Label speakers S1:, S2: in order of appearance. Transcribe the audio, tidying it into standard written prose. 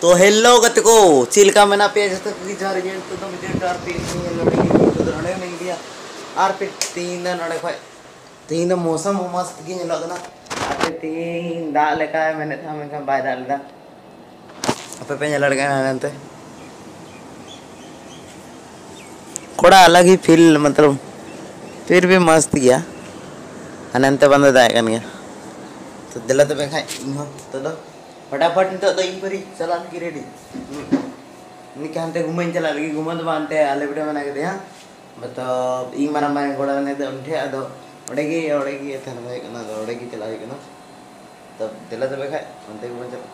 S1: तो हेलो गत को चिलका में ना पे जैसे कि जा रही है तो मुझे चार तीन लड़की तो नड़े नहीं दिया आर पे तीन नड़े भाई तीन मौसम मस्त की लोग ना आते तीन दाल का है मैंने था मैं बाय दाल दा अब पे लड़का ना नंते थोड़ा अलग ही फील मतलब फिर भी मस्त गया अनंत बंद दाए कन गया तो दिला तो खाई तो दो फटाफट नितो तो इन परी चला की रेडी निके हंते घुमन चला लगी घुमन तो बांते आले वीडियो बना के दे हां मतलब इन मारा मारे गोड़ा ने तो उठे अदो ओडेगी एथन भाई कना तो ओडेगी चला कना तब दिला तो खाई हंते घुमन चला